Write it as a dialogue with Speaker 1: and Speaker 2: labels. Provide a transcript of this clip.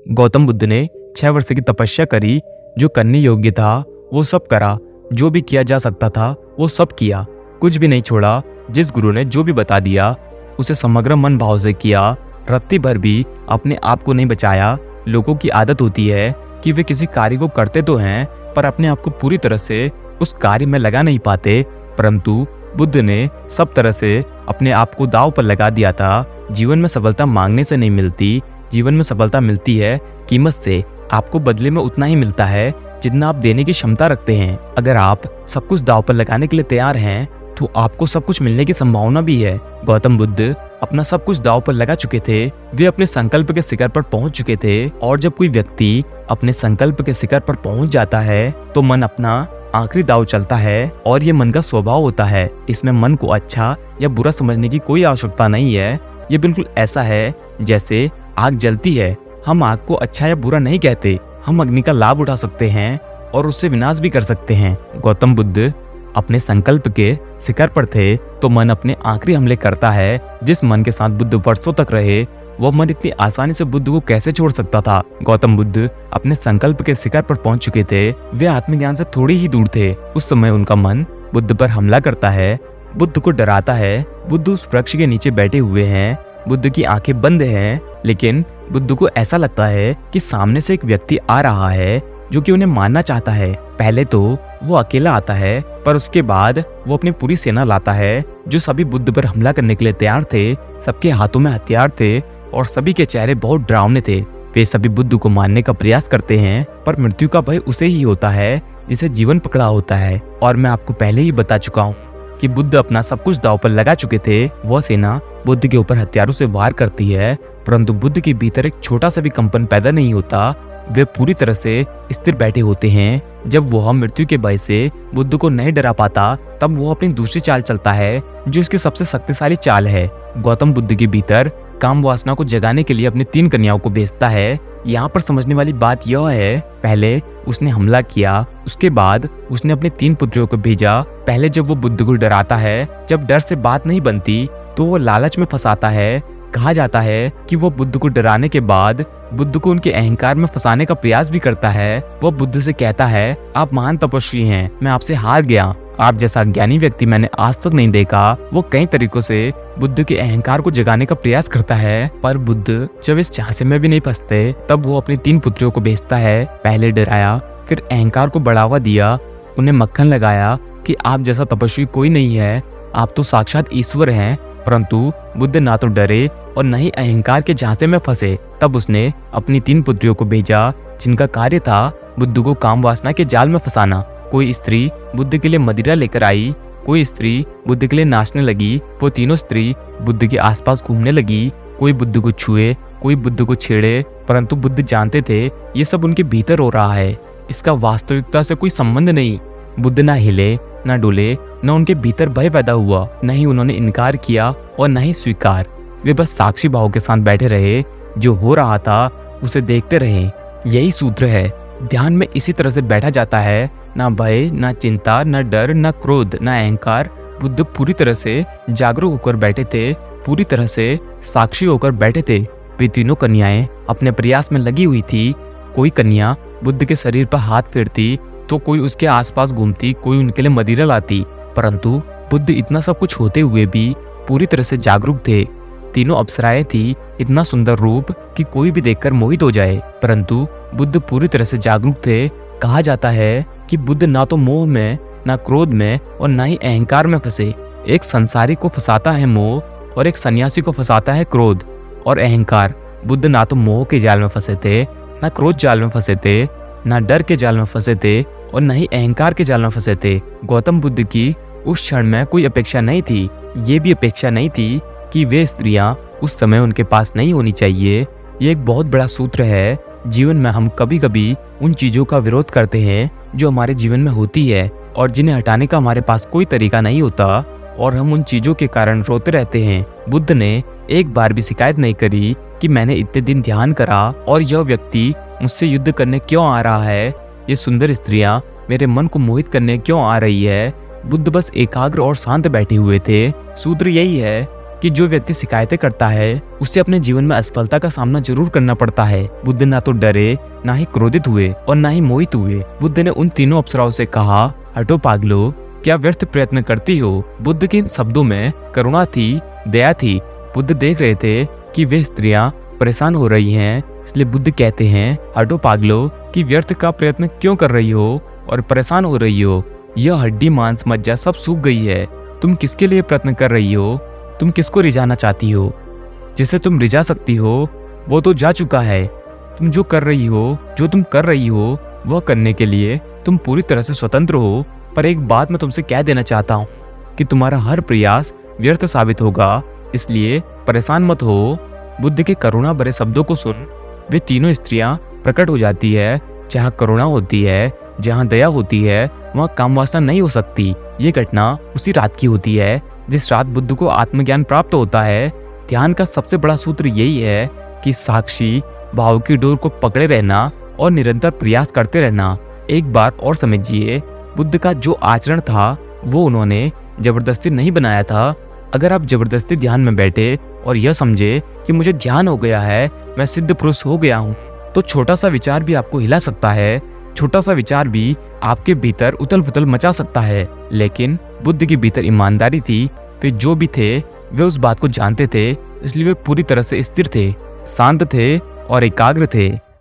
Speaker 1: गौतम बुद्ध ने 6 वर्ष की तपस्या करी। जो करने योग्य था वो सब करा, जो भी किया जा सकता था वो सब किया, कुछ भी नहीं छोड़ा। जिस गुरु ने जो भी बता दिया उसे समग्र मन भाव से किया। रत्ती भर भी अपने आप को नहीं बचाया। लोगों की आदत होती है कि वे किसी कार्य को करते तो हैं पर अपने आप को पूरी तरह से उस कार्य में लगा नहीं पाते, परंतु बुद्ध ने सब तरह से अपने आप को दांव पर लगा दिया था। जीवन में सफलता मांगने से नहीं मिलती, जीवन में सफलता मिलती है कीमत से। आपको बदले में उतना ही मिलता है जितना आप देने की क्षमता रखते हैं। अगर आप सब कुछ दांव पर लगाने के लिए तैयार हैं तो आपको सब कुछ मिलने की संभावना भी है। गौतम बुद्ध अपना सब कुछ दांव पर लगा चुके थे। वे अपने संकल्प के शिखर पर पहुंच चुके थे, और जब कोई व्यक्ति अपने संकल्प के शिखर पर पहुंच जाता है तो मन अपना आखिरी दांव चलता है, और ये मन का स्वभाव होता है। इसमें मन को अच्छा या बुरा समझने की कोई आवश्यकता नहीं है। ये बिल्कुल ऐसा है जैसे आग जलती है। हम आग को अच्छा या बुरा नहीं कहते, हम अग्नि का लाभ उठा सकते हैं और उससे विनाश भी कर सकते हैं। गौतम बुद्ध अपने संकल्प के शिखर पर थे तो मन अपने आखिरी हमले करता है। जिस मन के साथ बुद्ध वर्षों तक रहे वह मन इतनी आसानी से बुद्ध को कैसे छोड़ सकता था। गौतम बुद्ध अपने संकल्प के शिखर पर पहुंच चुके थे। वे आत्मज्ञान से थोड़ी ही दूर थे। उस समय उनका मन बुद्ध पर हमला करता है, बुद्ध को डराता है। बुद्ध उस वृक्ष के नीचे बैठे हुए हैं, बुद्ध की आंखें बंद हैं, लेकिन बुद्ध को ऐसा लगता है कि सामने से एक व्यक्ति आ रहा है जो कि उन्हें मारना चाहता है। पहले तो वो अकेला आता है, पर उसके बाद वो अपनी पूरी सेना लाता है जो सभी बुद्ध पर हमला करने के लिए तैयार थे। सबके हाथों में हथियार थे और सभी के चेहरे बहुत डरावने थे। वे सभी बुद्ध को मारने का प्रयास करते हैं, पर मृत्यु का भय उसे ही होता है जिसे जीवन पकड़ा होता है। और मैं आपको पहले ही बता चुका हूँ कि बुद्ध अपना सब कुछ दांव पर लगा चुके थे। वह सेना बुद्ध के ऊपर हथियारों से वार करती है, परंतु बुद्ध के भीतर एक छोटा सा भी कंपन पैदा नहीं होता। वे पूरी तरह से स्थिर बैठे होते हैं। जब वह मृत्यु के भय से बुद्ध को नहीं डरा पाता तब वो अपनी दूसरी चाल चलता है जो उसकी सबसे शक्तिशाली चाल है। गौतम बुद्ध के भीतर काम वासना को जगाने के लिए अपनी 3 कन्याओं को भेजता है। यहाँ पर समझने वाली बात यह है, पहले उसने हमला किया, उसके बाद उसने अपने 3 पुत्रियों को भेजा। पहले जब वो बुद्ध को डराता है, जब डर से बात नहीं बनती तो वो लालच में फंसाता है। कहा जाता है कि वो बुद्ध को डराने के बाद बुद्ध को उनके अहंकार में फंसाने का प्रयास भी करता है। वो बुद्ध से कहता है, आप महान तपस्वी हैं, मैं आपसे हार गया। आप जैसा ज्ञानी व्यक्ति मैंने आज तक नहीं देखा। वो कई तरीकों से बुद्ध के अहंकार को जगाने का प्रयास करता है, पर बुद्ध जब इस झांसे में भी नहीं फंसते तब वो अपनी 3 पुत्रियों को भेजता है। पहले डराया, फिर अहंकार को बढ़ावा दिया, उन्हें मक्खन लगाया कि आप जैसा तपस्वी कोई नहीं है, आप तो साक्षात ईश्वर हैं। परंतु बुद्ध ना तो डरे और न ही अहंकार के झांसे में फंसे। तब उसने अपनी 3 पुत्रियों को भेजा जिनका कार्य था बुद्ध को काम वासना के जाल में फंसाना। कोई स्त्री बुद्ध के लिए मदिरा लेकर आई, कोई स्त्री बुद्ध के लिए नाचने लगी। वो तीनों स्त्री बुद्ध के आसपास घूमने लगी। कोई बुद्ध को छुए, कोई बुद्ध को छेड़े, परंतु बुद्ध जानते थे ये सब उनके भीतर हो रहा है, इसका वास्तविकता से कोई संबंध नहीं। बुद्ध ना हिले ना डुले, न उनके भीतर भय पैदा हुआ, न ही उन्होंने इनकार किया और न ही स्वीकार। वे बस साक्षी भाव के साथ बैठे रहे, जो हो रहा था उसे देखते रहे। यही सूत्र है। ध्यान में इसी तरह से बैठा जाता है, ना भय, ना चिंता, ना डर, ना क्रोध, ना अहंकार। बुद्ध पूरी तरह से जागरूक होकर बैठे थे, पूरी तरह से साक्षी होकर बैठे थे। वे तीनों कन्याएं अपने प्रयास में लगी हुई थी। कोई कन्या बुद्ध के शरीर पर हाथ फेरती तो कोई उसके आसपास घूमती, कोई उनके लिए मदिरा लाती। परंतु बुद्ध इतना सब कुछ होते हुए भी पूरी तरह से जागरूक थे। तीनों अप्सराएं थी, इतना सुंदर रूप कि कोई भी देखकर मोहित हो जाए, परंतु बुद्ध पूरी तरह से जागरूक थे। कहा जाता है कि बुद्ध ना तो मोह में, ना क्रोध में और ना ही अहंकार में फंसे। एक संसारी को फंसाता है मोह और एक सन्यासी को फंसाता है क्रोध और अहंकार। बुद्ध ना तो मोह के जाल में फंसे थे, ना क्रोध जाल में फंसे थे, ना डर के जाल में फंसे थे और न ही अहंकार के जाल में फंसे थे। गौतम बुद्ध की उस क्षण में कोई अपेक्षा नहीं थी। ये भी अपेक्षा नहीं थी कि वे स्त्रियां उस समय उनके पास नहीं होनी चाहिए। ये एक बहुत बड़ा सूत्र है। जीवन में हम कभी कभी उन चीजों का विरोध करते हैं जो हमारे जीवन में होती है और जिन्हें हटाने का हमारे पास कोई तरीका नहीं होता, और हम उन चीजों के कारण रोते रहते हैं। बुद्ध ने एक बार भी शिकायत नहीं करी कि मैंने इतने दिन ध्यान करा और यह व्यक्ति मुझसे युद्ध करने क्यों आ रहा है, ये सुंदर स्त्रियां मेरे मन को मोहित करने क्यों आ रही है। बुद्ध बस एकाग्र और शांत बैठे हुए थे। सूत्र यही है कि जो व्यक्ति शिकायतें करता है उसे अपने जीवन में असफलता का सामना जरूर करना पड़ता है। बुद्ध ना तो डरे, ना ही क्रोधित हुए और ना ही मोहित हुए। बुद्ध ने उन तीनों अप्सराओं से कहा, हटो पागलो, क्या व्यर्थ प्रयत्न करती हो। बुद्ध के इन शब्दों में करुणा थी, दया थी। बुद्ध देख रहे थे कि वे स्त्रियां परेशान हो रही हैं, इसलिए बुद्ध कहते हैं, हटो पागलो, कि व्यर्थ का प्रयत्न क्यों कर रही हो और परेशान हो रही हो। यह हड्डी मांस मज्जा सब सूख गई है। तुम किसके लिए प्रयत्न कर रही हो? तुम किसको रिझाना चाहती हो? जिसे तुम रिझा सकती हो वो तो जा चुका है। तुम जो कर रही हो, जो तुम कर रही हो, वह करने के लिए तुम पूरी तरह से स्वतंत्र हो। पर एक बात मैं तुमसे कह देना चाहता हूँ कि तुम्हारा हर प्रयास व्यर्थ साबित होगा, इसलिए परेशान मत हो। बुद्ध के करुणा भरे शब्दों को सुन वे तीनों स्त्रियां प्रकट हो जाती है। जहाँ करुणा होती है, जहाँ दया होती है, वहाँ काम वासना नहीं हो सकती। ये घटना उसी रात की होती है जिस रात बुद्ध को आत्मज्ञान प्राप्त होता है। ध्यान का सबसे बड़ा सूत्र यही है कि साक्षी भाव की डोर को पकड़े रहना और निरंतर प्रयास करते रहना। एक बार और समझिए, बुद्ध का जो आचरण था वो उन्होंने जबरदस्ती नहीं बनाया था। अगर आप जबरदस्ती ध्यान में बैठे और यह समझे कि मुझे ध्यान हो गया है, मैं सिद्ध पुरुष हो गया हूँ, तो छोटा सा विचार भी आपको हिला सकता है। छोटा सा विचार भी आपके भीतर उथल पुथल मचा सकता है। लेकिन बुद्ध के भीतर ईमानदारी थी। वे जो भी थे वे उस बात को जानते थे, इसलिए वे पूरी तरह से स्थिर थे, शांत थे और एकाग्र थे।